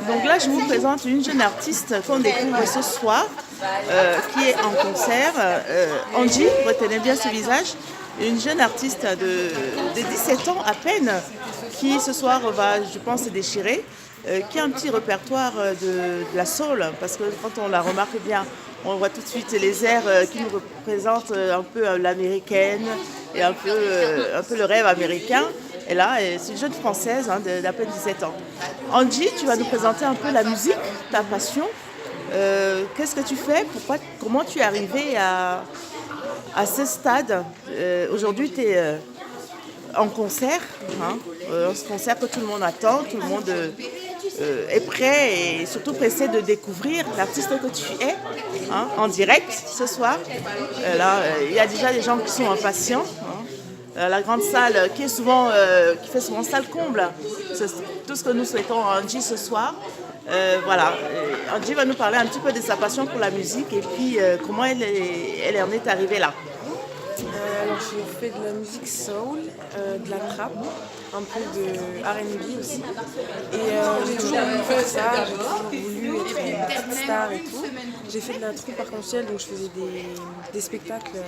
Donc là, je vous présente une jeune artiste qu'on découvre ce soir, qui est en concert. Angie, retenez bien ce visage. Une jeune artiste de 17 ans à peine, qui ce soir va, je pense, se déchirer, qui a un petit répertoire de la soul, parce que quand on la remarque bien, on voit tout de suite les airs qui nous représentent un peu l'américaine et un peu le rêve américain. Et là, c'est une jeune française d'à peine 17 ans. Angie, tu vas nous présenter un peu la musique, ta passion. Qu'est-ce que tu fais? Comment tu es arrivée à ce stade? Aujourd'hui, tu es en concert, un concert que tout le monde attend, tout le monde est prêt et surtout pressé de découvrir l'artiste que tu es en direct ce soir. Là, il y a déjà des gens qui sont impatients. La grande salle qui fait souvent salle comble. C'est tout ce que nous souhaitons à Angie ce soir. Voilà, Angie va nous parler un petit peu de sa passion pour la musique et puis comment elle en est arrivée là. Alors j'ai fait de la musique soul, de la trap, un peu de R&B aussi. Et j'ai toujours voulu faire ça, j'ai toujours voulu être une petite star et tout. J'ai fait de la troupe arc-en-ciel, donc je faisais des spectacles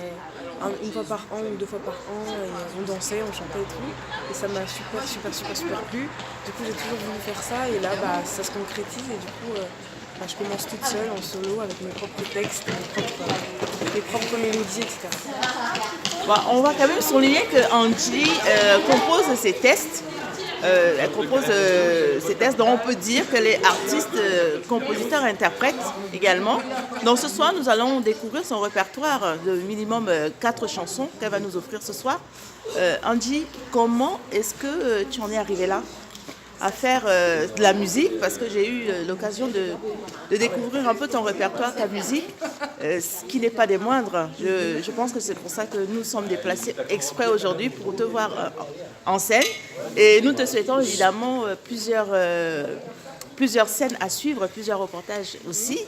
une fois par an ou 2 fois par an. Et on dansait, on chantait et tout. Et ça m'a super plu. Du coup j'ai toujours voulu faire ça et là ça se concrétise et du coup je commence toute seule en solo avec mes propres textes, mes propres mélodies, etc. Bon, on va quand même souligner que Angie compose ses tests. Elle compose ses tests dont on peut dire qu'elle est artiste, compositeur, interprète également. Donc ce soir, nous allons découvrir son répertoire de minimum 4 chansons qu'elle va nous offrir ce soir. Angie, comment est-ce que tu en es arrivée là à faire de la musique, parce que j'ai eu l'occasion de découvrir un peu ton répertoire, ta musique, ce qui n'est pas des moindres. Je pense que c'est pour ça que nous sommes déplacés exprès aujourd'hui pour te voir en scène. Et nous te souhaitons évidemment plusieurs scènes à suivre, plusieurs reportages aussi,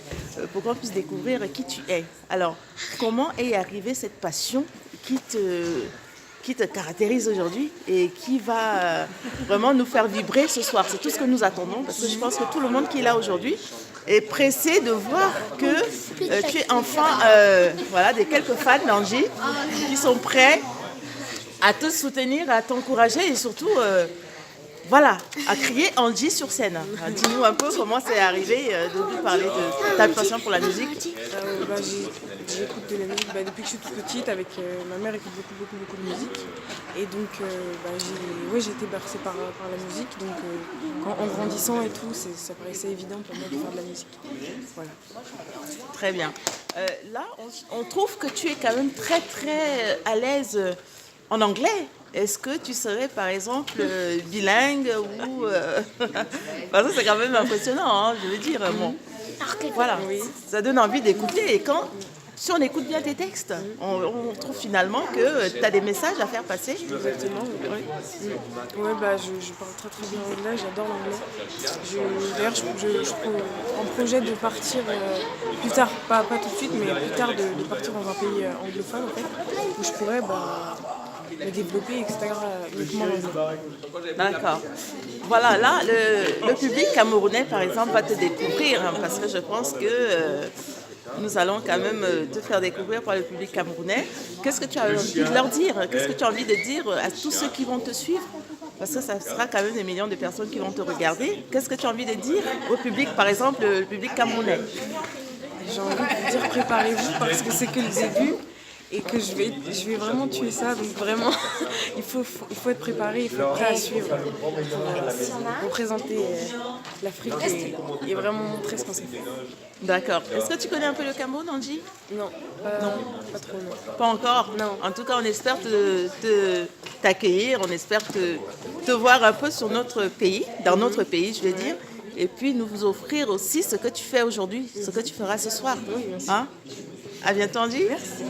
pour qu'on puisse découvrir qui tu es. Alors, comment est arrivée cette passion qui te caractérise aujourd'hui et qui va vraiment nous faire vibrer ce soir? C'est tout ce que nous attendons, parce que je pense que tout le monde qui est là aujourd'hui est pressé de voir que tu es enfin des quelques fans d'Angie qui sont prêts à te soutenir, à t'encourager et surtout à crier Angie sur scène. Dis-nous un peu comment c'est arrivé de nous parler de ta passion pour la musique. J'écoute de la musique depuis que je suis toute petite, avec ma mère écoute beaucoup de musique. Et donc j'ai été bercée par la musique. Donc en grandissant et tout, ça paraissait évident pour moi de faire de la musique. Voilà. Très bien. Là, on trouve que tu es quand même très à l'aise en anglais. Est-ce que tu serais par exemple bilingue ou parce que c'est quand même impressionnant, je veux dire. Bon. Voilà, oui. Ça donne envie d'écouter. Et si on écoute bien tes textes, on trouve finalement que tu as des messages à faire passer. Exactement. Oui. Ouais, je parle très bien anglais, j'adore l'anglais. D'ailleurs, je prends en projet de partir plus tard, pas tout de suite, mais plus tard de partir dans un pays anglophone en fait, où je pourrais me développer, etc. uniquement l'anglais. D'accord. Voilà, là, le public camerounais, par exemple, va te découvrir, parce que je pense que nous allons quand même te faire découvrir par le public camerounais. Qu'est-ce que tu as envie de leur dire? Qu'est-ce que tu as envie de dire à tous ceux qui vont te suivre? Parce que ça sera quand même des millions de personnes qui vont te regarder. Qu'est-ce que tu as envie de dire au public, par exemple, le public camerounais? J'ai envie de dire préparez-vous, parce que c'est que le début. Et que je vais vraiment tuer ça, donc vraiment il faut être préparé, il faut être prêt à suivre pour représenter l'Afrique et vraiment montrer ce qu'on sait faire. D'accord. Est-ce que tu connais un peu le Cameroun, Angie? Non, pas trop. Non. Pas encore? Non. En tout cas, on espère t'accueillir, on espère te voir un peu sur notre pays, dans notre pays, je vais dire, et puis nous vous offrir aussi ce que tu fais aujourd'hui, ce que tu feras ce soir. Oui, merci. À bientôt, Angie. Merci.